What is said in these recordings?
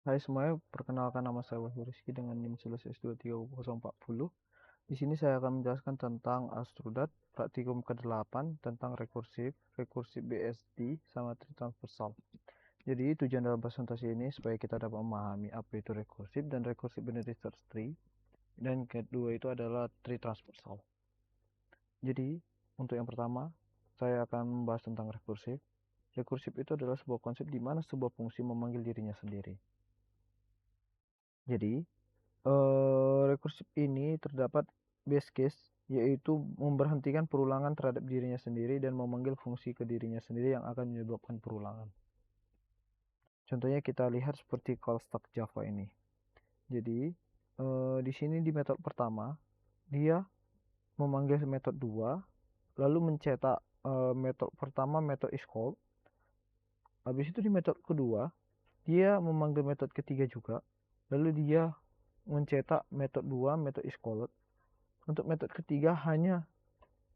Hai semuanya, perkenalkan nama saya Wahyu Rizky dengan NIM S23040. Di sini saya akan menjelaskan tentang Astrodat praktikum ke-8 tentang rekursif, rekursif BSD, sama tree transversal. Jadi tujuan dalam presentasi ini supaya kita dapat memahami apa itu rekursif dan rekursif binary search tree. Dan kedua itu adalah tree transversal. Jadi untuk yang pertama, saya akan membahas tentang rekursif. Rekursif itu adalah sebuah konsep di mana sebuah fungsi memanggil dirinya sendiri. Jadi rekursif ini terdapat base case, yaitu memberhentikan perulangan terhadap dirinya sendiri dan memanggil fungsi ke dirinya sendiri yang akan menyebabkan perulangan. Contohnya kita lihat seperti call stack Java ini. Jadi di sini di metode pertama dia memanggil metode 2, lalu mencetak metode pertama metode is called. Habis itu di metode kedua dia memanggil metode ketiga juga, lalu dia mencetak metode 2 metode is called. Untuk metode ketiga hanya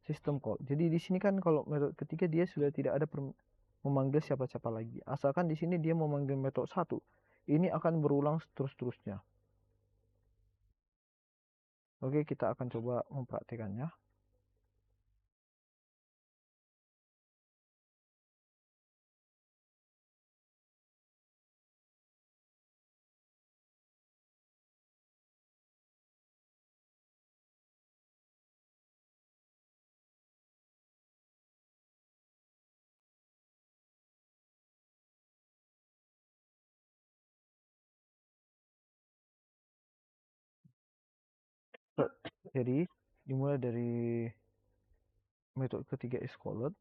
sistem call. Jadi di sini kan kalau metode ketiga dia sudah tidak ada memanggil siapa-siapa lagi. Asalkan di sini dia memanggil metode 1, ini akan berulang terus-terusnya. Oke, kita akan coba mempraktikannya. Jadi dimulai dari metode ketiga is called.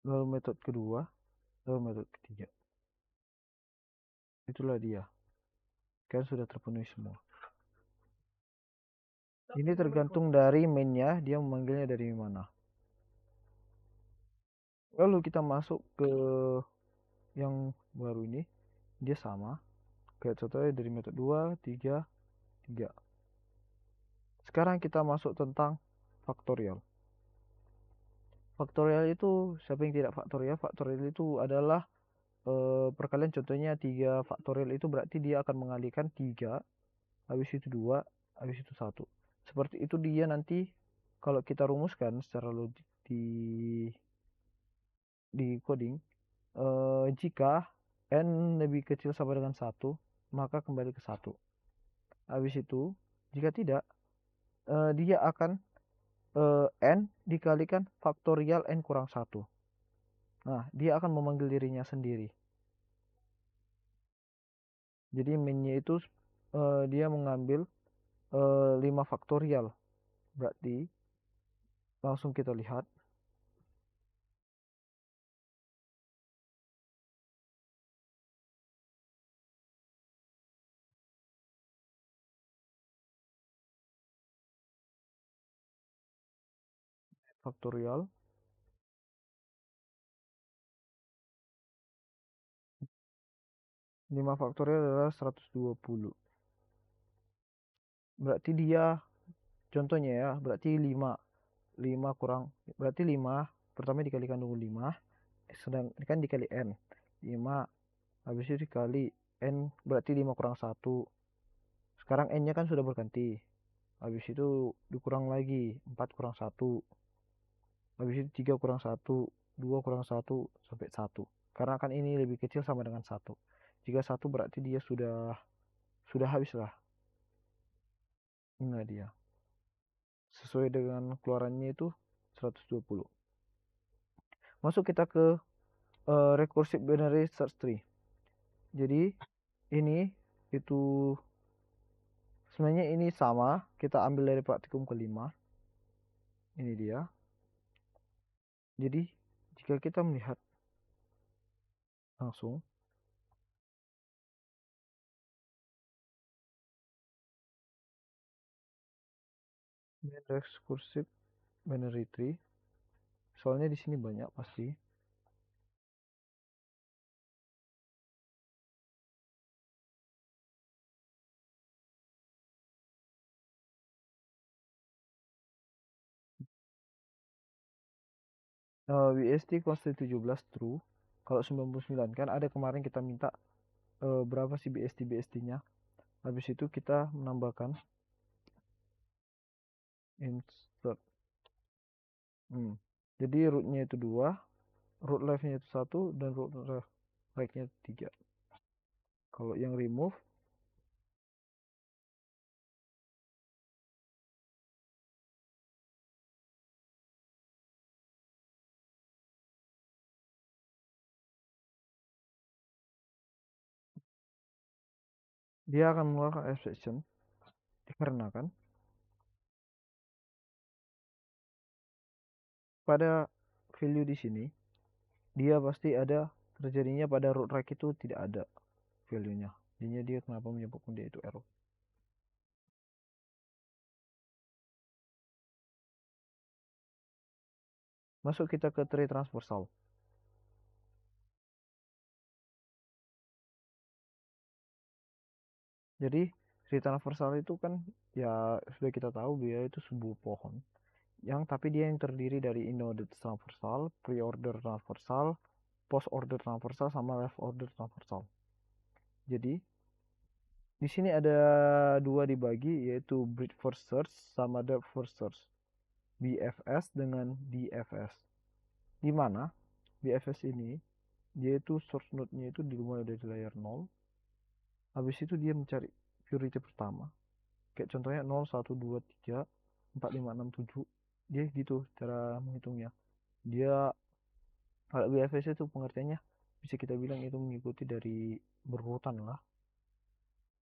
Lalu metode kedua, lalu metode ketiga. Itulah dia. Kan sudah terpenuhi semua. Ini tergantung dari mainnya, dia memanggilnya dari mana. Lalu kita masuk ke yang baru ini, dia sama. Kayak contohnya dari metode 2, 3, 3. Sekarang kita masuk tentang faktorial. Faktorial itu siapa yang tidak faktorial? Faktorial itu adalah perkalian, contohnya 3 faktorial itu berarti dia akan mengalihkan 3, habis itu 2, habis itu 1. Seperti itu dia nanti kalau kita rumuskan secara logik di coding, jika n lebih kecil sama dengan 1, maka kembali ke 1. Habis itu jika tidak, dia akan n dikalikan faktorial n kurang 1. Nah, dia akan memanggil dirinya sendiri. Jadi mainnya itu dia mengambil 5 faktorial. Berarti langsung kita lihat. Faktorial 5 faktorial adalah 120. Berarti dia contohnya ya, berarti 5 kurang, berarti 5 pertama dikalikan dengan 5, sedang kan dikali n 5, habis itu dikali n, berarti 5 kurang 1. Sekarang n nya kan sudah berganti, habis itu dikurang lagi 4 kurang 1, habis itu 3 kurang 1, 2 kurang 1, sampai 1. Karena kan ini lebih kecil sama dengan 1. Jika 1 berarti dia sudah habis lah. Inilah dia. Sesuai dengan keluarannya itu 120. Masuk kita ke recursive binary search tree. Jadi ini itu sebenarnya ini sama, kita ambil dari praktikum kelima. Ini dia. Jadi jika kita melihat langsung, recursive binary tree, soalnya di sini banyak pasti. WST const 17 true. Kalau 99 kan ada kemarin kita minta berapa sih BST-nya. Habis itu kita menambahkan insert. Jadi rootnya itu 2, root leftnya itu 1, dan root right-nya 3. Kalau yang remove, dia akan mengeluarkan exception dikarenakan pada value di sini dia pasti ada terjadinya pada root right itu tidak ada value-nya. Jadinya dia kenapa menyebabkan dia itu error. Masuk kita ke tree transversal. Jadi tree transversal itu kan ya sudah kita tahu dia itu sebuah pohon tapi dia yang terdiri dari inoded transversal, pre-order transversal, post-order transversal, sama left-order transversal. Jadi di sini ada 2 dibagi, yaitu breadth first search sama depth first search, BFS dengan DFS. Di mana BFS ini dia itu source node-nya itu dimulai dari layer 0. Habis itu dia mencari priority pertama. Kayak contohnya 0, 1, 2, 3, 4, 5, 6, 7. Dia gitu cara menghitungnya. Dia kalau BFS itu pengertiannya bisa kita bilang itu mengikuti dari berurutan lah.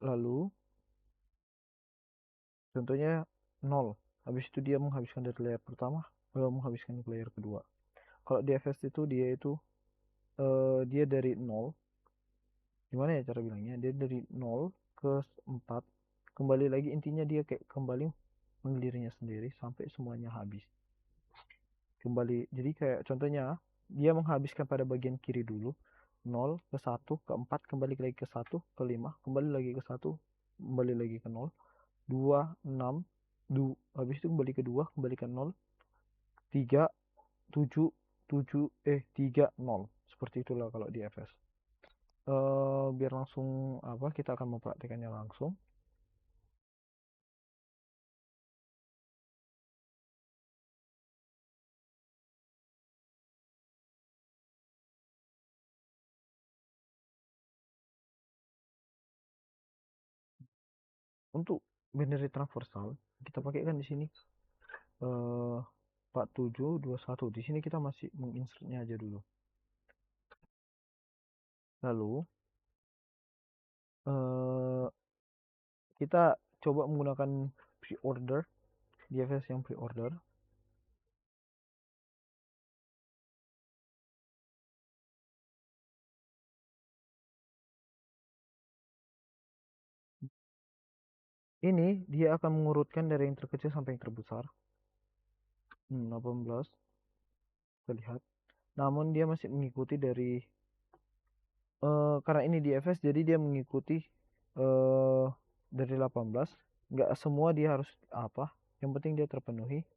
Lalu contohnya 0. Habis itu dia menghabiskan dari layer pertama, lalu menghabiskan ke layer kedua. Kalau DFS itu dia dari 0. Gimana ya cara bilangnya? Dia dari 0 ke 4. Kembali lagi, intinya dia kayak kembali menggilirnya sendiri sampai semuanya habis. Kembali. Jadi kayak contohnya dia menghabiskan pada bagian kiri dulu. 0 ke 1 ke 4, kembali lagi ke 1 ke 5, kembali lagi ke 1, kembali lagi ke 0, 2, 6, 2, habis itu kembali ke 2, kembali ke 0, 3, 7, 7, 3, 0. Seperti itulah kalau di FS. Biar langsung kita akan mempraktekannya langsung. Untuk binary transversal kita pakai kan di sini 4721. Di sini kita masih menginsertnya aja dulu. Lalu kita coba menggunakan pre-order, DFS yang pre-order. Ini dia akan mengurutkan dari yang terkecil sampai yang terbesar. 18 terlihat. Namun dia masih mengikuti dari karena ini DFS, jadi dia mengikuti dari 18. Nggak semua dia harus yang penting dia terpenuhi.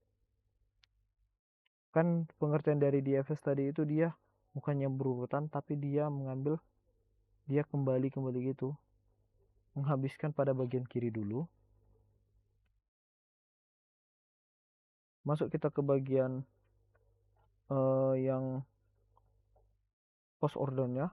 Kan pengertian dari DFS tadi itu dia bukannya berurutan, tapi dia mengambil, dia kembali gitu, menghabiskan pada bagian kiri dulu. Masuk kita ke bagian yang post ordernya.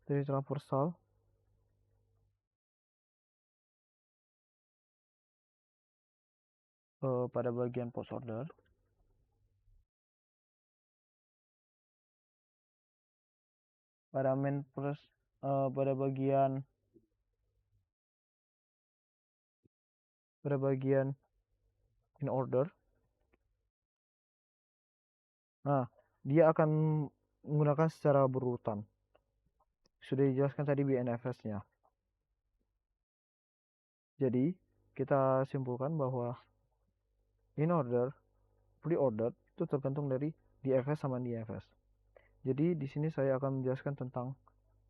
Dari transversal pada bagian post order. Pada main plus pada bagian in order. Nah, dia akan menggunakan secara berurutan. Sudah dijelaskan tadi BNFS-nya. Jadi, kita simpulkan bahwa in order, pre-order itu tergantung dari DFS sama DFS. Jadi di sini saya akan menjelaskan tentang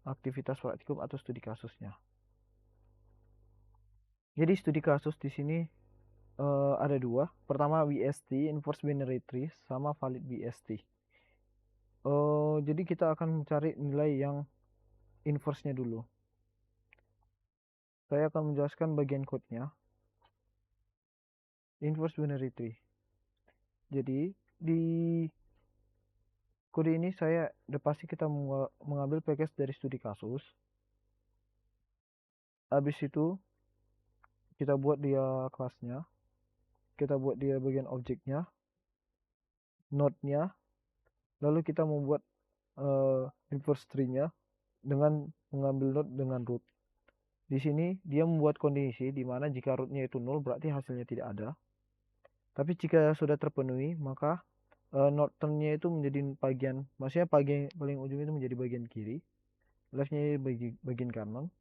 aktivitas praktikum atau studi kasusnya. Jadi studi kasus di sini ada dua. Pertama WST, Inverse Binary Tree, sama Valid BST. Jadi kita akan mencari nilai yang inverse-nya dulu. Saya akan menjelaskan bagian code-nya. Inverse Binary Tree. Jadi di kode ini udah pasti kita mengambil package dari studi kasus. Habis itu kita buat dia kelasnya, kita buat dia bagian objeknya, node-nya, lalu kita membuat inverse tree-nya dengan mengambil node dengan root. Di sini dia membuat kondisi di mana jika rootnya itu 0 berarti hasilnya tidak ada. Tapi jika sudah terpenuhi maka node turn-nya itu menjadi bagian, maksudnya paling ujung itu menjadi bagian kiri, left-nya bagian kanan,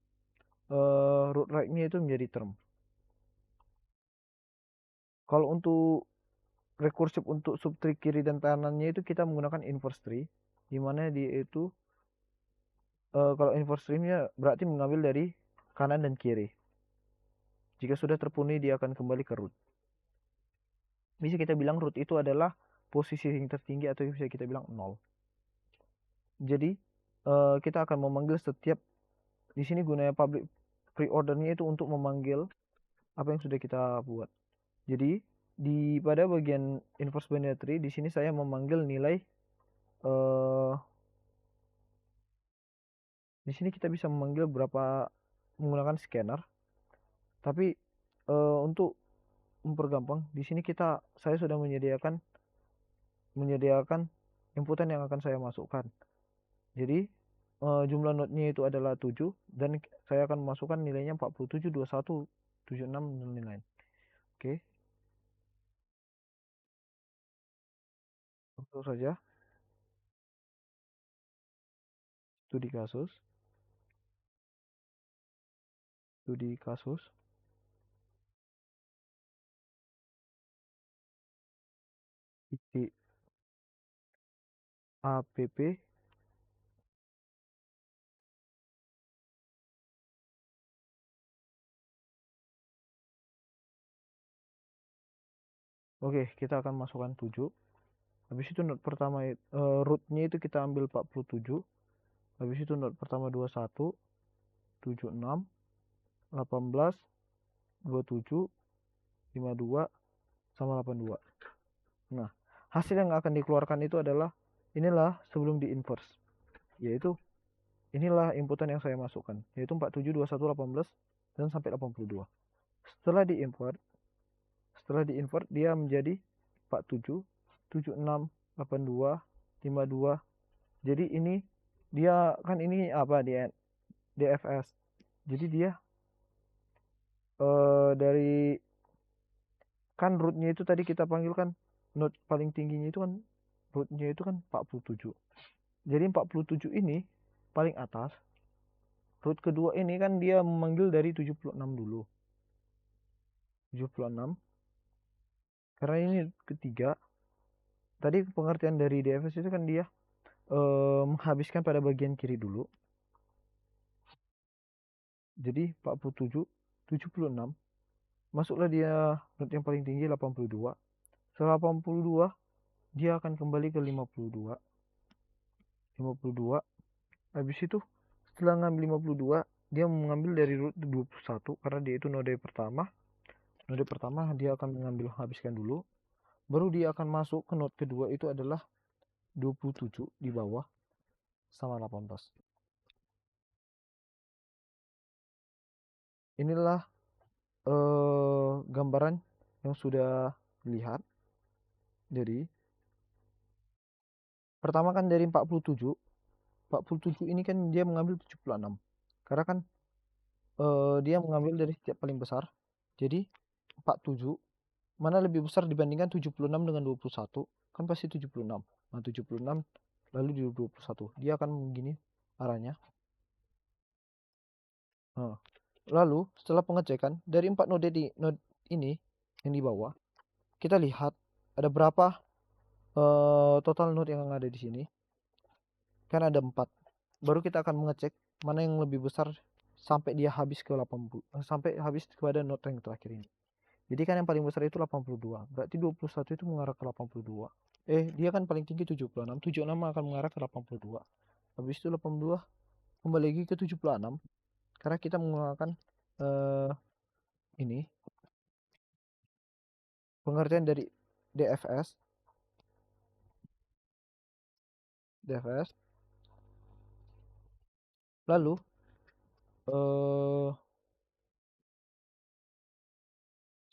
root right-nya itu menjadi term. Kalau untuk rekursif untuk subtree kiri dan kanannya itu kita menggunakan inverse tree, di mana dia itu kalau inverse tree-nya berarti mengambil dari kanan dan kiri. Jika sudah terpenuhi dia akan kembali ke root. Bisa kita bilang root itu adalah posisi yang tertinggi atau bisa kita bilang 0. Jadi kita akan memanggil setiap, di sini gunanya public pre-order-nya itu untuk memanggil apa yang sudah kita buat. Jadi pada bagian inverse binary tree di sini saya memanggil nilai di sini kita bisa memanggil berapa menggunakan scanner. Tapi untuk mempergampang di sini saya sudah menyediakan inputan yang akan saya masukkan. Jadi jumlah node-nya itu adalah 7 dan saya akan masukkan nilainya 47, 21, 76 dan lain-lain. Oke. Langsung saja studi kasus titik app. Oke, kita akan masukkan 7. Habis itu node pertama rootnya itu kita ambil 47. Habis itu node pertama 21, 76, 18, 27, 52 sama 82. Nah, hasil yang akan dikeluarkan itu adalah inilah sebelum di inverse, yaitu inilah inputan yang saya masukkan, yaitu 47, 21, 18 dan sampai 82. Setelah di invert dia menjadi 47, 76, 82, 52. Jadi ini dia kan ini apa, dia DFS. Jadi dia dari kan rootnya itu tadi kita panggil kan node paling tingginya itu kan rootnya itu kan 47. Jadi 47 ini paling atas. Root kedua ini kan dia memanggil dari 76 dulu. 76. Karena ini ketiga. Tadi pengertian dari DFS itu kan dia menghabiskan pada bagian kiri dulu. Jadi 47, 76. Masuklah dia node yang paling tinggi 82. Setelah 82 dia akan kembali ke 52. 52. Habis itu setelah ngambil 52 dia mengambil dari root 21 karena dia itu node pertama. Node pertama dia akan mengambil habiskan dulu. Baru dia akan masuk ke node kedua itu adalah 27 di bawah sama 18. Inilah gambaran yang sudah dilihat. Jadi pertama kan dari 47 ini kan dia mengambil 76 karena kan dia mengambil dari setiap paling besar. Jadi 47 mana lebih besar dibandingkan 76 dengan 21? Kan pasti 76. Nah 76 lalu di 21 dia akan begini arahnya. Nah, lalu setelah pengecekan dari 4 node ini yang di bawah, kita lihat ada berapa total node yang ada di sini. kan ada 4. Baru kita akan mengecek mana yang lebih besar sampai dia habis ke 80, sampai habis kepada not yang terakhir ini. Jadi kan yang paling besar itu 82, berarti 21 itu mengarah ke 82. Dia kan paling tinggi 76, 76 akan mengarah ke 82. Habis itu 82 kembali lagi ke 76 karena kita menggunakan ini pengertian dari DFS. Lalu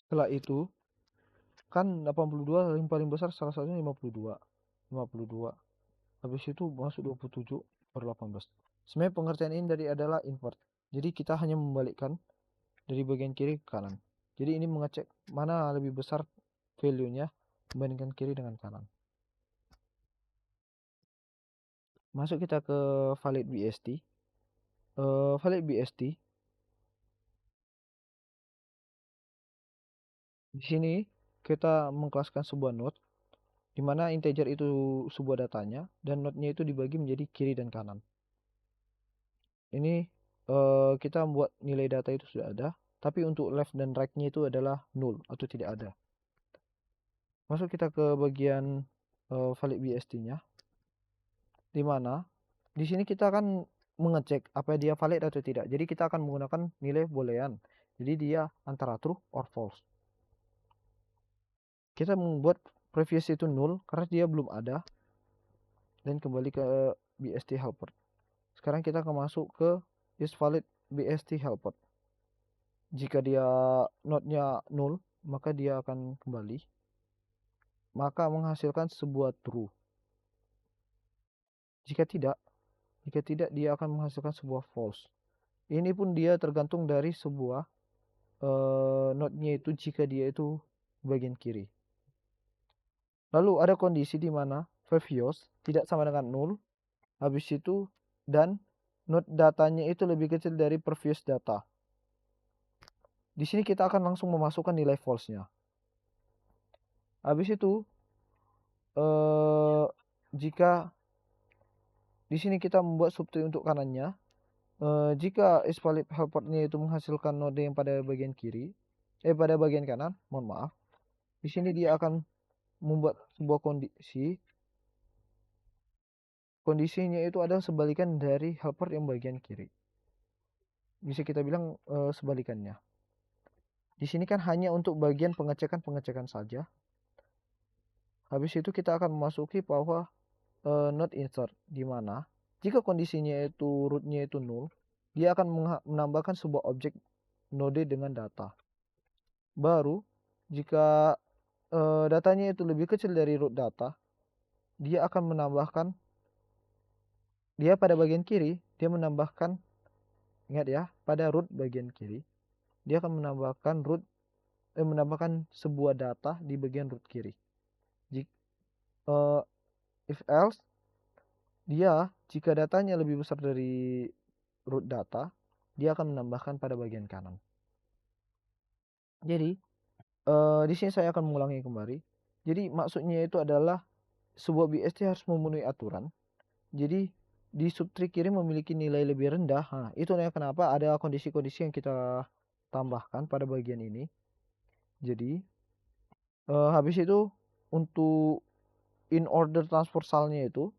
setelah itu kan 82 yang paling besar salah satunya 52. Habis itu masuk 27 per 18. Sebenarnya pengertian ini dari adalah invert. Jadi kita hanya membalikkan dari bagian kiri ke kanan. Jadi ini mengecek mana lebih besar value-nya membandingkan kiri dengan kanan. Masuk kita ke valid BST. Valid BST di sini kita mengkelaskan sebuah node di mana integer itu sebuah datanya dan node-nya itu dibagi menjadi kiri dan kanan. Ini kita membuat nilai data itu sudah ada, tapi untuk left dan right-nya itu adalah null atau tidak ada. Masuk kita ke bagian valid BST-nya, di mana di sini kita akan mengecek apa dia valid atau tidak. Jadi kita akan menggunakan nilai boolean. Jadi dia antara true or false. Kita membuat previous itu null karena dia belum ada dan kembali ke BST helper. Sekarang kita akan masuk ke is valid BST helper. Jika dia node-nya null, maka dia akan kembali, maka menghasilkan sebuah true. Jika tidak dia akan menghasilkan sebuah false. Ini pun dia tergantung dari sebuah node-nya itu jika dia itu bagian kiri. Lalu ada kondisi di mana previous tidak sama dengan null, habis itu dan node datanya itu lebih kecil dari previous data. Di sini kita akan langsung memasukkan nilai false-nya. Habis itu jika di sini kita membuat subtree untuk kanannya, jika is valid helper-nya itu menghasilkan node yang pada bagian kiri, pada bagian kanan, mohon maaf. Di sini dia akan membuat sebuah kondisi. Kondisinya itu adalah sebalikan dari helper yang bagian kiri. Bisa kita bilang sebalikannya. Di sini kan hanya untuk bagian pengecekan saja. Habis itu kita akan memasuki bahwa not insert, di mana jika kondisinya itu rootnya itu null, dia akan menambahkan sebuah objek node dengan data. Baru jika datanya itu lebih kecil dari root data, dia akan menambahkan, dia pada bagian kiri dia menambahkan, ingat ya, pada root bagian kiri dia akan menambahkan sebuah data di bagian root kiri. If else, dia jika datanya lebih besar dari root data, dia akan menambahkan pada bagian kanan. Jadi di sini saya akan mengulangi kembali. Jadi maksudnya itu adalah sebuah BST harus memenuhi aturan. Jadi di subtree kiri memiliki nilai lebih rendah. Nah, itu kenapa ada kondisi-kondisi yang kita tambahkan pada bagian ini. Jadi habis itu untuk in order transversalnya itu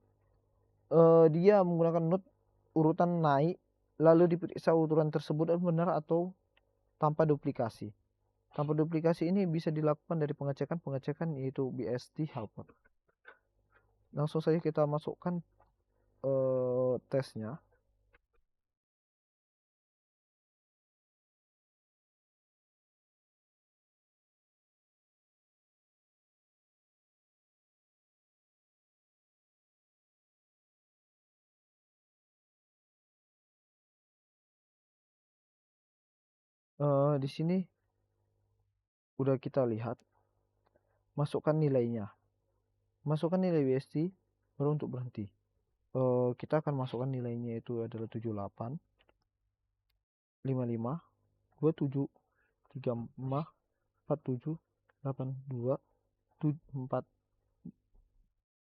dia menggunakan node urutan naik, lalu diperiksa urutan tersebut benar atau tanpa duplikasi. Tanpa duplikasi ini bisa dilakukan dari pengecekan yaitu BST helper. Langsung saja kita masukkan tesnya. Di sini udah kita lihat, masukkan nilainya, masukkan nilai BST baru untuk berhenti. Kita akan masukkan nilainya itu adalah 78, 55, 27, 35, 47, 82, 4,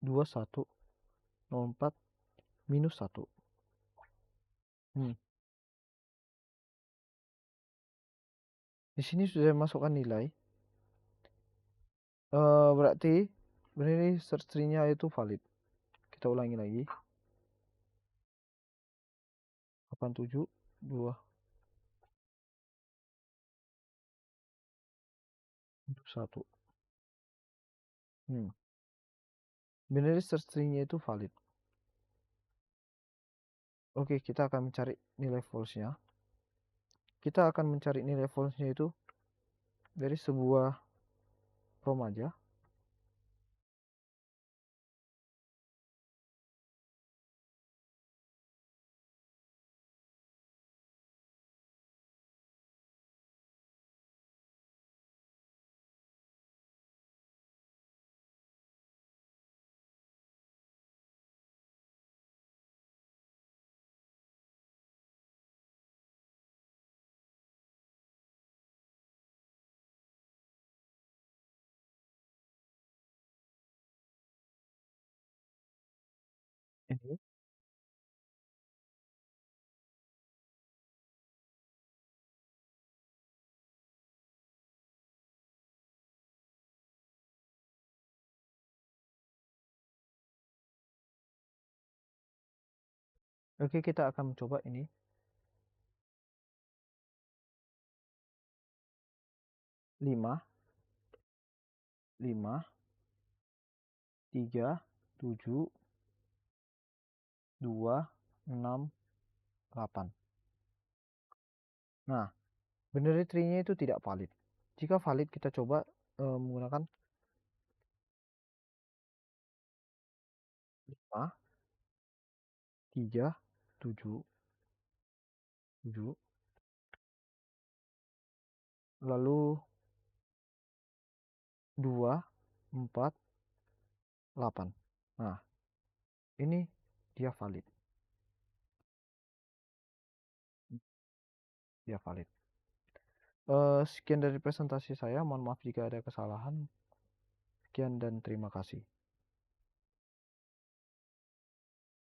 21, 04, minus 1. Di sini sudah masukkan nilai. Berarti ini search tree-nya itu valid. Kita ulangi lagi. 87 2 1. Binary search tree-nya itu valid. Oke, kita akan mencari nilai false-nya. Kita akan mencari nilai false-nya itu dari sebuah prompt aja. Ini. Oke, kita akan mencoba ini. 5 5 3 7 2 6 8. Nah, binary tree-nya itu tidak valid. Jika valid, kita coba menggunakan 5 3 7 7, lalu 2 4 8. Nah, ini dia valid. Dia valid. Sekian dari presentasi saya. Mohon maaf jika ada kesalahan. Sekian dan terima kasih.